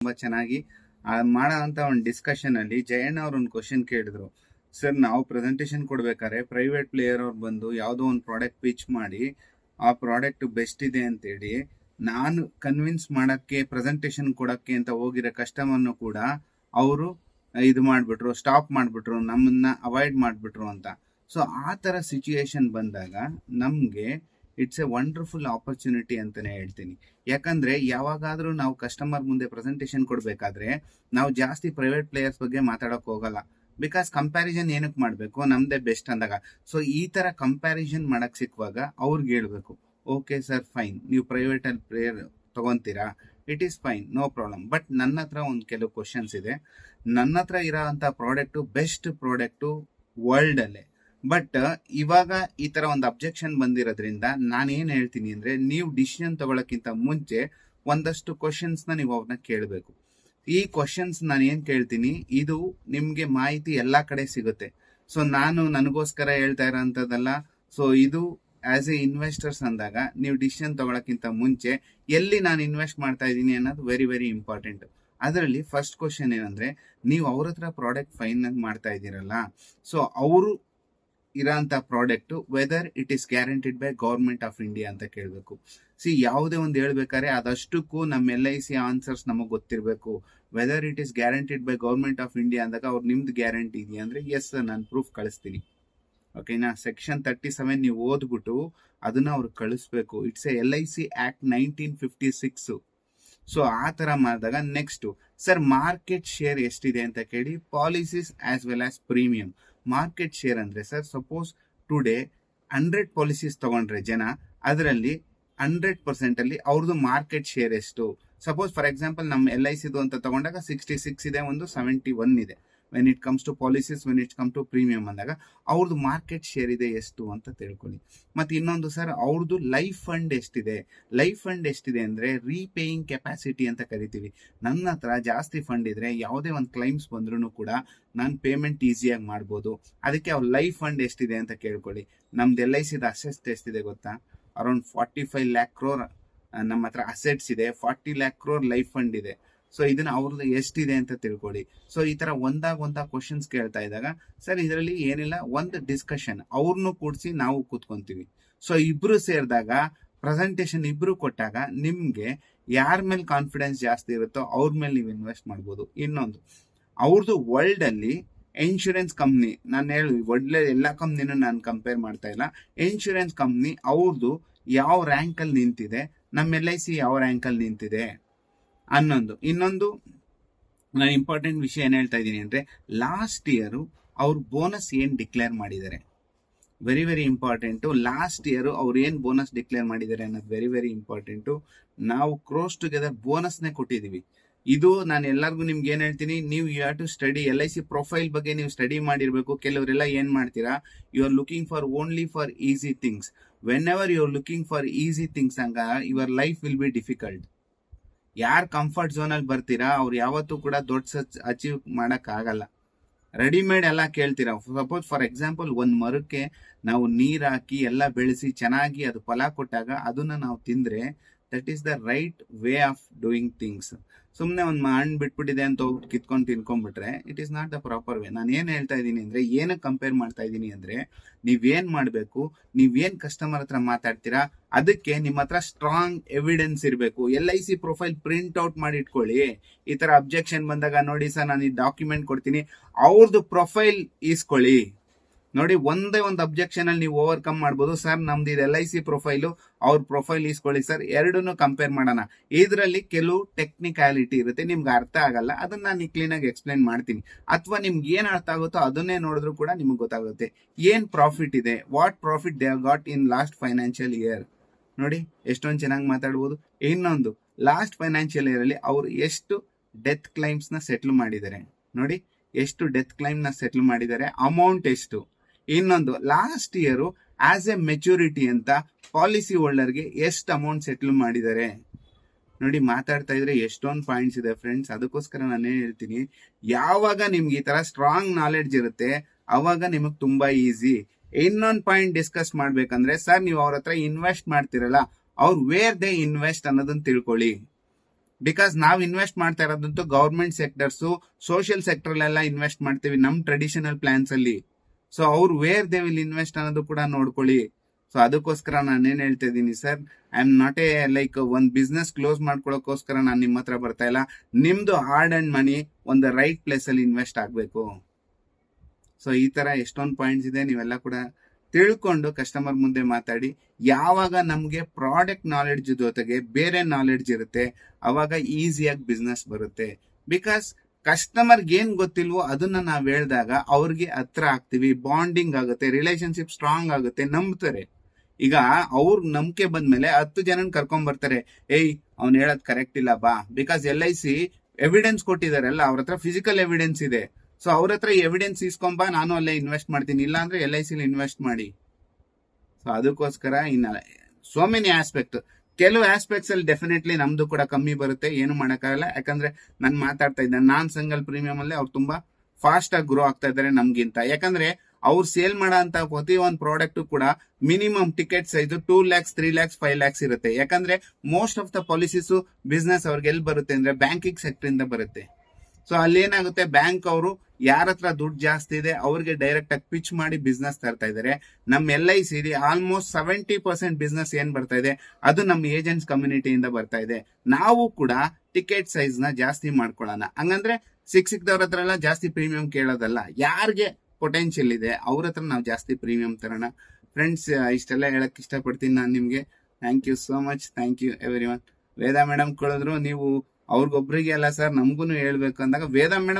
ತುಂಬಾ ಚೆನ್ನಾಗಿ ಮಾಡೋ ಅಂತ ಒಂದು ಡಿಸ್ಕಷನ್ ಅಲ್ಲಿ ಜಯಣ್ಣ ಅವ್ರ ಒಂದು ಕ್ವಶನ್ ಕೇಳಿದ್ರು. ಸರ್, ನಾವು ಪ್ರೆಸೆಂಟೇಶನ್ ಕೊಡ್ಬೇಕಾದ್ರೆ ಪ್ರೈವೇಟ್ ಪ್ಲೇಯರ್ ಅವ್ರು ಬಂದು ಯಾವುದೋ ಒಂದು ಪ್ರಾಡಕ್ಟ್ ಪಿಚ್ ಮಾಡಿ ಆ ಪ್ರಾಡಕ್ಟ್ ಬೆಸ್ಟ್ ಇದೆ ಅಂತೇಳಿ ನಾನು ಕನ್ವಿನ್ಸ್ ಮಾಡಕ್ಕೆ ಪ್ರೆಸೆಂಟೇಶನ್ ಕೊಡಕ್ಕೆ ಅಂತ ಹೋಗಿರೋ ಕಸ್ಟಮರ್ನು ಕೂಡ ಅವರು ಇದು ಮಾಡ್ಬಿಟ್ರು, ಸ್ಟಾಪ್ ಮಾಡ್ಬಿಟ್ರು, ನಮ್ಮನ್ನ ಅವಾಯ್ಡ್ ಮಾಡ್ಬಿಟ್ರು ಅಂತ. ಸೊ ಆ ತರ ಸಿಚುಯೇಷನ್ ಬಂದಾಗ ನಮ್ಗೆ ಇಟ್ಸ್ ಎ ವಂಡರ್ಫುಲ್ ಆಪರ್ಚುನಿಟಿ ಅಂತಾನೆ ಹೇಳ್ತೀನಿ. ಯಾಕಂದ್ರೆ ಯಾವಾಗಾದ್ರೂ ನಾವು ಕಸ್ಟಮರ್ ಮುಂದೆ ಪ್ರೆಸೆಂಟೇಶನ್ ಕೊಡ್ಬೇಕಾದ್ರೆ ನಾವು ಜಾಸ್ತಿ ಪ್ರೈವೇಟ್ ಪ್ಲೇಯರ್ಸ್ ಬಗ್ಗೆ ಮಾತಾಡಕ್ ಹೋಗಲ್ಲ. ಬಿಕಾಸ್ ಕಂಪ್ಯಾರಿಸನ್ ಏನಕ್ಕೆ ಮಾಡ್ಬೇಕು, ನಮ್ದೇ ಬೆಸ್ಟ್ ಅಂದಾಗ. ಸೊ ಈ ತರ ಕಂಪ್ಯಾರಿಸನ್ ಮಾಡಕ್ ಸಿಕ್ಕುವಾಗ ಅವ್ರಿಗೆ ಹೇಳ್ಬೇಕು, ಓಕೆ ಸರ್ ಫೈನ್, ನೀವು ಪ್ರೈವೇಟ್ ಅಲ್ಲಿ ಪ್ಲೇಯರ್ ತಗೊಂತೀರಾ, it is fine, no problem. But ನನ್ನ ಹತ್ರ ಒಂದು ಕೆಲವು ಕ್ವಶನ್ಸ್ ಇದೆ. ನನ್ನ ಹತ್ರ ಇರೋ ಅಂತ ಪ್ರಾಡಕ್ಟ್ ಬೆಸ್ಟ್ ಪ್ರಾಡಕ್ಟ್ ವರ್ಲ್ಡ್ ಅಲ್ಲೇ. ಬಟ್ ಇವಾಗ ಈ ತರ ಒಂದು ಅಬ್ಜೆಕ್ಷನ್ ಬಂದಿರೋದ್ರಿಂದ ನಾನೇನ್ ಹೇಳ್ತೀನಿ ಅಂದ್ರೆ, ನೀವು ಡಿಸಿಷನ್ ತಗೊಳಕ್ಕಿಂತ ಮುಂಚೆ ಒಂದಷ್ಟು ಕ್ವಶನ್ಸ್ ನ ನೀವು ಅವ್ರನ್ನ ಕೇಳಬೇಕು. ಈ ಕ್ವಶನ್ಸ್ ನಾನು ಏನ್ ಕೇಳ್ತೀನಿ, ಇದು ನಿಮ್ಗೆ ಮಾಹಿತಿ ಎಲ್ಲಾ ಕಡೆ ಸಿಗುತ್ತೆ. ಸೊ ನಾನು ನನಗೋಸ್ಕರ ಹೇಳ್ತಾ ಇರೋಂಥದ್ದಲ್ಲ. ಸೊ ಇದು ಆಸ್ ಎ ಇನ್ವೆಸ್ಟರ್ಸ್ ಅಂದಾಗ ನೀವು ಡಿಸಿಷನ್ ತಗೊಳಕ್ಕಿಂತ ಮುಂಚೆ ಎಲ್ಲಿ ನಾನು ಇನ್ವೆಸ್ಟ್ ಮಾಡ್ತಾ ಇದ್ದೀನಿ ಅನ್ನೋದು ವೆರಿ ವೆರಿ ಇಂಪಾರ್ಟೆಂಟ್. ಅದರಲ್ಲಿ ಫಸ್ಟ್ ಕ್ವಶನ್ ಏನಂದ್ರೆ, ನೀವು ಅವ್ರ ಹತ್ರ ಪ್ರಾಡಕ್ಟ್ ಫೈನಲ್ ಮಾಡ್ತಾ ಇದ್ದೀರಲ್ಲ, ಸೊ ಅವರು ಇರೋಂಥ product whether it is guaranteed by government of India ಅಂತ ಕೇಳಬೇಕು. ಯಾವುದೇ ಒಂದು ಹೇಳ್ಬೇಕಾದ್ರೆ ಅದಷ್ಟಕ್ಕೂ ನಮ್ಮ LIC ಆನ್ಸರ್ಸ್ ನಮಗೆ ಗೊತ್ತಿರಬೇಕು. Whether it is guaranteed by government of India ಅಂದಾಗ ಅವ್ರು ನಿಮ್ದು ಗ್ಯಾರಂಟಿ ಇದೆಯಾ ಅಂದ್ರೆ ಎಸ್ ನಾನು ಪ್ರೂಫ್ ಕಳಿಸ್ತೀನಿ. ಓಕೆನಾ? ಸೆಕ್ಷನ್ 37 ನೀವು ಓದ್ಬಿಟ್ಟು ಅದನ್ನ ಅವ್ರಿಗೆ ಕಳಿಸ್ಬೇಕು. It's A LIC act 1956. So ಆ ತರ ಮಾಡಿದಾಗ ನೆಕ್ಸ್ಟ್, ಸರ್ ಮಾರ್ಕೆಟ್ ಶೇರ್ ಎಷ್ಟಿದೆ ಅಂತ ಕೇಳಿ, policies as well as premium. Market share ಅಂದ್ರೆ ಸರ್, ಸಪೋಸ್ ಟುಡೇ 100 ಪಾಲಿಸೀಸ್ ತಗೊಂಡ್ರೆ ಜನ, ಅದರಲ್ಲಿ 100% ಅಲ್ಲಿ ಅವ್ರದ್ದು ಮಾರ್ಕೆಟ್ ಶೇರ್ ಎಷ್ಟು? ಸಪೋಸ್ ಫಾರ್ ಎಕ್ಸಾಂಪಲ್ ನಮ್ಮ LIC ಅಂತ ತಗೊಂಡಾಗ 66 ಇದೆ, ಒಂದು 71 ಇದೆ. When it comes to policies, when it come to premium ಅಂದಾಗ ಅವ್ರದ್ದು ಮಾರ್ಕೆಟ್ ಶೇರ್ ಇದೆ ಎಷ್ಟು ಅಂತ ತಿಳ್ಕೊಳ್ಳಿ. ಮತ್ತೆ ಇನ್ನೊಂದು ಸರ್, ಅವ್ರದ್ದು ಲೈಫ್ ಫಂಡ್ ಎಷ್ಟಿದೆ? ಲೈಫ್ ಫಂಡ್ ಎಷ್ಟಿದೆ ಅಂದ್ರೆ ರೀಪೇಯಿಂಗ್ ಕೆಪಾಸಿಟಿ ಅಂತ ಕರಿತೀವಿ. ನನ್ನ ಹತ್ರ ಜಾಸ್ತಿ ಫಂಡ್ ಇದ್ರೆ ಯಾವುದೇ ಒಂದು ಕ್ಲೈಮ್ಸ್ ಬಂದ್ರೂ ಕೂಡ ನಾನು ಪೇಮೆಂಟ್ ಈಸಿಯಾಗಿ ಮಾಡ್ಬೋದು. ಅದಕ್ಕೆ ಅವ್ರ ಲೈಫ್ ಫಂಡ್ ಎಷ್ಟಿದೆ ಅಂತ ಕೇಳ್ಕೊಳ್ಳಿ. ನಮ್ದು LIC ಅಸೆಟ್ಸ್ ಎಷ್ಟಿದೆ ಗೊತ್ತಾ? ಅರೌಂಡ್ 45 lakh crore ನಮ್ಮ ಹತ್ರ ಅಸೆಟ್ಸ್ ಇದೆ, 40 lakh crore ಲೈಫ್ ಫಂಡ್ ಇದೆ. ಸೊ ಇದನ್ನ ಅವ್ರದ್ದು ಎಷ್ಟಿದೆ ಅಂತ ತಿಳ್ಕೊಳ್ಳಿ. ಸೊ ಈ ತರ ಒಂದಾಗ ಕ್ವಶನ್ಸ್ ಕೇಳ್ತಾ ಇದ್ದಾಗ, ಸರ್ ಇದರಲ್ಲಿ ಏನಿಲ್ಲ, ಒಂದು ಡಿಸ್ಕಷನ್ ಅವ್ರನ್ನು ಕೂಡಿಸಿ ನಾವು ಕೂತ್ಕೊಂತೀವಿ. ಸೊ ಇಬ್ರು ಸೇರಿದಾಗ ಪ್ರೆಸೆಂಟೇಶನ್ ಇಬ್ರು ಕೊಟ್ಟಾಗ ನಿಮ್ಗೆ ಯಾರ ಮೇಲೆ ಕಾನ್ಫಿಡೆನ್ಸ್ ಜಾಸ್ತಿ ಇರುತ್ತೋ ಅವ್ರ ಮೇಲೆ ನೀವು ಇನ್ವೆಸ್ಟ್ ಮಾಡ್ಬೋದು. ಇನ್ನೊಂದು, ಅವ್ರದ್ದು ವರ್ಲ್ಡ್ ಅಲ್ಲಿ ಇನ್ಶೂರೆನ್ಸ್ ಕಂಪ್ನಿ, ನಾನು ಹೇಳಿ ಒಳ್ಳೆ ಎಲ್ಲಾ ಕಂಪ್ನಿನೂ ನಾನು ಕಂಪೇರ್ ಮಾಡ್ತಾ ಇಲ್ಲ, ಇನ್ಶೂರೆನ್ಸ್ ಕಂಪ್ನಿ ಅವ್ರದ್ದು ಯಾವ ರ್ಯಾಂಕ್ ಅಲ್ಲಿ ನಿಂತಿದೆ, ನಮ್ಮ LIC ಯಾವ ರ್ಯಾಂಕ್ ಅಲ್ಲಿ ನಿಂತಿದೆ ಅನ್ನೊಂದು. ಇನ್ನೊಂದು ನಾನು ಇಂಪಾರ್ಟೆಂಟ್ ವಿಷಯ ಏನ್ ಹೇಳ್ತಾ ಇದ್ದೀನಿ ಅಂದ್ರೆ, ಲಾಸ್ಟ್ ಇಯರ್ ಅವ್ರು ಬೋನಸ್ ಏನ್ ಡಿಕ್ಲೇರ್ ಮಾಡಿದ್ದಾರೆ, very very important. Last year ಅವ್ರು ಏನ್ ಬೋನಸ್ ಡಿಕ್ಲೇರ್ ಮಾಡಿದ್ದಾರೆ ಅನ್ನೋದು ವೆರಿ ವೆರಿ ಇಂಪಾರ್ಟೆಂಟ್. ನಾವು ಕ್ರೋಸ್ ಟುಗೆದರ್ ಬೋನಸ್ನೇ ಕೊಟ್ಟಿದೀವಿ. ಇದು ನಾನು ಎಲ್ಲರಿಗೂ ನಿಮ್ಗೆ ಏನ್ ಹೇಳ್ತೀನಿ, ನೀವು you have to study LIC profile ಬಗ್ಗೆ ನೀವು ಸ್ಟಡಿ ಮಾಡಿರ್ಬೇಕು. ಕೆಲವರೆಲ್ಲ ಏನ್ ಮಾಡ್ತೀರಾ, you are looking for only for easy things. Whenever you are looking for easy things ಹಂಗ your life will be difficult. ಯಾರು ಕಂಫರ್ಟ್ ಝೋನ್ ಅಲ್ಲಿ ಬರ್ತೀರಾ ಅವ್ರು ಯಾವತ್ತೂ ಕೂಡ ದೊಡ್ಡ ಅಚೀವ್ ಮಾಡಕ್ ಆಗಲ್ಲ. ರೆಡಿಮೇಡ್ ಎಲ್ಲ ಕೇಳ್ತೀರಾ. ಸಪೋಸ್ ಫಾರ್ ಎಕ್ಸಾಂಪಲ್ ಒಂದ್ ಮರಕ್ಕೆ ನಾವು ನೀರ್ ಹಾಕಿ ಎಲ್ಲ ಬೆಳೆಸಿ ಚೆನ್ನಾಗಿ ಅದು ಫಲ ಕೊಟ್ಟಾಗ ಅದನ್ನ ನಾವು ತಿಂದ್ರೆ that is the right way of doing things. ಸುಮ್ನೆ ಒಂದ್ ಹಣ್ಣು ಬಿಟ್ಬಿಟ್ಟಿದೆ ಅಂತ ಹೋಗಿ ಕಿತ್ಕೊಂಡು ತಿನ್ಕೊಂಡ್ಬಿಟ್ರೆ it is not the proper way. ನಾನು ಏನ್ ಹೇಳ್ತಾ ಇದ್ದೀನಿ ಅಂದ್ರೆ, ಏನಕ್ಕೆ ಕಂಪೇರ್ ಮಾಡ್ತಾ ಇದ್ದೀನಿ ಅಂದ್ರೆ, ನೀವೇನ್ ಮಾಡ್ಬೇಕು, ನೀವೇನ್ ಕಸ್ಟಮರ್ ಹತ್ರ ಮಾತಾಡ್ತೀರಾ ಅದಕ್ಕೆ ನಿಮ್ಮ ಹತ್ರ ಸ್ಟ್ರಾಂಗ್ ಎವಿಡೆನ್ಸ್ ಇರಬೇಕು. LIC ಪ್ರೊಫೈಲ್ ಪ್ರಿಂಟ್ ಔಟ್ ಮಾಡಿ ಇಟ್ಕೊಳ್ಳಿ. ಈ ತರ ಅಬ್ಜೆಕ್ಷನ್ ಬಂದಾಗ, ನೋಡಿ ಸರ್ ನಾನು ಈ ಡಾಕ್ಯುಮೆಂಟ್ ಕೊಡ್ತೀನಿ, ಅವ್ರದ್ದು ಪ್ರೊಫೈಲ್ ಈಸ್ಕೊಳ್ಳಿ. ನೋಡಿ, ಒಂದೇ ಒಂದು ಅಬ್ಜೆಕ್ಷನ್ ಅಲ್ಲಿ ನೀವು ಓವರ್ಕಮ್ ಮಾಡ್ಬೋದು. ಸರ್ ನಮ್ದು ಇದು LIC ಪ್ರೊಫೈಲು, ಅವ್ರ ಪ್ರೊಫೈಲ್ ಈಸ್ಕೊಳ್ಳಿ ಸರ್, ಎರಡನ್ನೂ ಕಂಪೇರ್ ಮಾಡೋಣ. ಇದರಲ್ಲಿ ಕೆಲವು ಟೆಕ್ನಿಕಾಲಿಟಿ ಇರುತ್ತೆ, ನಿಮ್ಗೆ ಅರ್ಥ ಆಗಲ್ಲ, ಅದನ್ನ ನಾನು ಕ್ಲೀನ್ ಆಗಿ ಎಕ್ಸ್ಪ್ಲೈನ್ ಮಾಡ್ತೀನಿ. ಅಥವಾ ನಿಮ್ಗೆ ಏನ್ ಅರ್ಥ ಆಗುತ್ತೋ ಅದನ್ನೇ ನೋಡಿದ್ರು ಕೂಡ ನಿಮ್ಗೆ ಗೊತ್ತಾಗುತ್ತೆ ಏನ್ ಪ್ರಾಫಿಟ್ ಇದೆ, what profit they have got in last financial year. ನೋಡಿ ಎಷ್ಟೊಂದು ಚೆನ್ನಾಗಿ ಮಾತಾಡ್ಬೋದು. ಇನ್ನೊಂದು, ಲಾಸ್ಟ್ ಫೈನಾನ್ಷಿಯಲ್ ಇಯರ್ ಅಲ್ಲಿ ಅವ್ರು ಎಷ್ಟು ಡೆತ್ ಕ್ಲೈಮ್ಸ್ ನ ಸೆಟ್ಲ್ ಮಾಡಿದ್ದಾರೆ, ನೋಡಿ ಎಷ್ಟು ಡೆತ್ ಕ್ಲೈಮ್ ನ ಸೆಟ್ಲ್ ಮಾಡಿದ್ದಾರೆ, ಅಮೌಂಟ್ ಎಷ್ಟು. ಇನ್ನೊಂದು, last year as A maturity ಅಂತ ಪಾಲಿಸಿ ಹೋಲ್ಡರ್ಗೆ ಎಷ್ಟು ಅಮೌಂಟ್ ಸೆಟ್ಲ್ ಮಾಡಿದ್ದಾರೆ. ನೋಡಿ, ಮಾತಾಡ್ತಾ ಇದ್ರೆ ಎಷ್ಟೊಂದು ಪಾಯಿಂಟ್ಸ್ ಇದೆ ಫ್ರೆಂಡ್ಸ್. ಅದಕ್ಕೋಸ್ಕರ ನಾನೇ ಹೇಳ್ತೀನಿ, ಯಾವಾಗ ನಿಮ್ಗೆ ಈ ತರ ಸ್ಟ್ರಾಂಗ್ ನಾಲೆಡ್ಜ್ ಇರುತ್ತೆ ಅವಾಗ ನಿಮಗ್ ತುಂಬಾ ಈಸಿ. ಇನ್ನೊಂದು ಪಾಯಿಂಟ್ ಡಿಸ್ಕಸ್ ಮಾಡ್ಬೇಕಂದ್ರೆ, ಸರ್ ನೀವು ಅವ್ರ ಹತ್ರ ಇನ್ವೆಸ್ಟ್ ಮಾಡ್ತಿರಲ್ಲ, ಅವ್ರು ವೇರ್ ದೇ ಇನ್ವೆಸ್ಟ್ ಅನ್ನೋದನ್ನ ತಿಳ್ಕೊಳ್ಳಿ. ಬಿಕಾಸ್ ನಾವ್ ಇನ್ವೆಸ್ಟ್ ಮಾಡ್ತಾ ಇರೋದಂತೂ ಗವರ್ಮೆಂಟ್ ಸೆಕ್ಟರ್ಸ್, ಸೋಷಿಯಲ್ ಸೆಕ್ಟರ್ ಎಲ್ಲ ಇನ್ವೆಸ್ಟ್ ಮಾಡ್ತೀವಿ ನಮ್ ಟ್ರೆಡಿಷನಲ್ ಪ್ಲಾನ್ಸ್ ಅಲ್ಲಿ. ಸೊ ಅವ್ರು ವೇರ್ ದೇ ವಿಲ್ ಇನ್ವೆಸ್ಟ್ ಅನ್ನೋದು ಕೂಡ ನೋಡ್ಕೊಳ್ಳಿ. ಸೊ ಅದಕ್ಕೋಸ್ಕರ ನಾನೇನ್ ಹೇಳ್ತಾ ಇದ್ದೀನಿ sir, I am not A like ಒಂದ್ ಬಿಸ್ನೆಸ್ ಕ್ಲೋಸ್ ಮಾಡ್ಕೊಳಕೋಸ್ಕರ ನಾನು ನಿಮ್ಮ ಹತ್ರ ಬರ್ತಾ ಇಲ್ಲ. ನಿಮ್ದು ಹಾರ್ಡ್ ಅಂಡ್ ಮನಿ ಒಂದು ರೈಟ್ ಪ್ಲೇಸ್ ಅಲ್ಲಿ ಇನ್ವೆಸ್ಟ್ ಆಗ್ಬೇಕು. ಸೊ ಈ ತರ ಎಷ್ಟೊಂದು ಪಾಯಿಂಟ್ಸ್ ಇದೆ, ನೀವೆಲ್ಲ ಕೂಡ ತಿಳ್ಕೊಂಡು ಕಸ್ಟಮರ್ ಮುಂದೆ ಮಾತಾಡಿ. ಯಾವಾಗ ನಮ್ಗೆ ಪ್ರಾಡಕ್ಟ್ ನಾಲೆಡ್ಜ್ ಜೊತೆಗೆ ಬೇರೆ ನಾಲೆಡ್ಜ್ ಇರುತ್ತೆ ಅವಾಗ ಈಸಿಯಾಗಿ ಬಿಸ್ನೆಸ್ ಬರುತ್ತೆ. ಬಿಕಾಸ್ ಕಸ್ಟಮರ್ಗೆ ಏನ್ ಗೊತ್ತಿಲ್ವೋ ಅದನ್ನ ನಾವ್ ಹೇಳಿದಾಗ ಅವ್ರಿಗೆ ಹತ್ರ ಆಗ್ತೀವಿ, ಬಾಂಡಿಂಗ್ ಆಗುತ್ತೆ, ರಿಲೇಶನ್ಶಿಪ್ ಸ್ಟ್ರಾಂಗ್ ಆಗುತ್ತೆ, ನಂಬ್ತಾರೆ. ಈಗ ಅವ್ರ ನಂಬಿಕೆ ಬಂದ್ಮೇಲೆ 10 ಜನನ್ ಕರ್ಕೊಂಡ್ ಬರ್ತಾರೆ, ಏಯ್ ಅವ್ನ್ ಹೇಳದ್ ಕರೆಕ್ಟ್ ಇಲ್ಲ ಬಾ. ಬಿಕಾಸ್ LIC ಎವಿಡೆನ್ಸ್ ಕೊಟ್ಟಿದಾರಲ್ಲ, ಅವ್ರ ಹತ್ರ ಫಿಸಿಕಲ್ ಎವಿಡೆನ್ಸ್ ಇದೆ. ಸೊ ಅವ್ರ ಹತ್ರ ಎವಿಡೆನ್ಸ್ ಇಸ್ಕೊಂಬ, ನಾನು ಅಲ್ಲೇ ಇನ್ವೆಸ್ಟ್ ಮಾಡ್ತೀನಿ, ಇಲ್ಲ ಅಂದ್ರೆ LIC ಇನ್ವೆಸ್ಟ್ ಮಾಡಿ. ಸೊ ಅದಕ್ಕೋಸ್ಕರ ಇನ್ನ ಸೋ ಮೆನಿ ಆಸ್ಪೆಕ್ಟ್, ಕೆಲವು ಆಸ್ಪೆಕ್ಟ್ಸ್ ಅಲ್ಲಿ ಡೆಫಿನೆಟ್ಲಿ ನಮ್ದು ಕೂಡ ಕಮ್ಮಿ ಬರುತ್ತೆ, ಏನು ಮಾಡಕ್ಕಾಗಲ್ಲ. ಯಾಕಂದ್ರೆ ನಾನು ಮಾತಾಡ್ತಾ ಇದ್ದೆ ನಾನ್ ಸಿಂಗಲ್ ಪ್ರೀಮಿಯಂ ಅಲ್ಲಿ ಅವ್ರು ತುಂಬಾ ಫಾಸ್ಟ್ ಆಗಿ ಗ್ರೋ ಆಗ್ತಾ ಇದ್ದಾರೆ ನಮ್ಗಿಂತ. ಯಾಕಂದ್ರೆ ಅವ್ರು ಸೇಲ್ ಮಾಡೋ ಅಂತ ಪ್ರತಿ ಒಂದು ಪ್ರಾಡಕ್ಟ್ ಕೂಡ minimum ticket size 2 lakhs 3 lakhs 5 lakhs ಇರುತ್ತೆ. ಯಾಕಂದ್ರೆ most of the policies business ಅವ್ರಿಗೆ ಎಲ್ಲಿ ಬರುತ್ತೆ ಅಂದ್ರೆ ಬ್ಯಾಂಕಿಂಗ್ ಸೆಕ್ಟರ್ ಇಂದ ಬರುತ್ತೆ. ಸೊ ಅಲ್ಲಿ ಏನಾಗುತ್ತೆ, ಬ್ಯಾಂಕ್ ಅವರು ಯಾರ ಹತ್ರ ದುಡ್ಡು ಜಾಸ್ತಿ ಇದೆ ಅವ್ರಿಗೆ ಡೈರೆಕ್ಟ್ ಆಗಿ ಪಿಚ್ ಮಾಡಿ ಬಿಸ್ನೆಸ್ ತರ್ತಾ ಇದಾರೆ. ನಮ್ LIC ಆಲ್ಮೋಸ್ಟ್ 70% ಬಿಸ್ನೆಸ್ ಏನ್ ಬರ್ತಾ ಇದೆ ಅದು ನಮ್ಮ ಏಜೆಂಟ್ಸ್ ಕಮ್ಯುನಿಟಿಯಿಂದ ಬರ್ತಾ ಇದೆ. ನಾವು ಕೂಡ ಟಿಕೆಟ್ ಸೈಜ್ ನ ಜಾಸ್ತಿ ಮಾಡ್ಕೊಳ್ಳೋಣ. ಹಂಗಂದ್ರೆ ಸಿಕ್ದವ್ರ ಹತ್ರ ಎಲ್ಲ ಜಾಸ್ತಿ ಪ್ರೀಮಿಯಂ ಕೇಳೋದಲ್ಲ, ಯಾರಿಗೆ ಪೊಟೆನ್ಶಿಯಲ್ ಇದೆ ಅವ್ರ ಹತ್ರ ನಾವು ಜಾಸ್ತಿ ಪ್ರೀಮಿಯಂ ತರೋಣ. ಫ್ರೆಂಡ್ಸ್, ಇಷ್ಟೆಲ್ಲ ಹೇಳಕ್ ಇಷ್ಟಪಡ್ತೀನಿ ನಾನು ನಿಮ್ಗೆ. Thank you so much, thank you everyone. Veda madam ಕೇಳಿದ್ರು, ನೀವು ಅವ್ರಿಗೊಬ್ರಿಗೆ ಅಲ್ಲ ಸರ್ ನಮ್ಗೂ ಹೇಳ್ಬೇಕು ಅಂದಾಗ ವೇದಾ ಮೇಡಮ್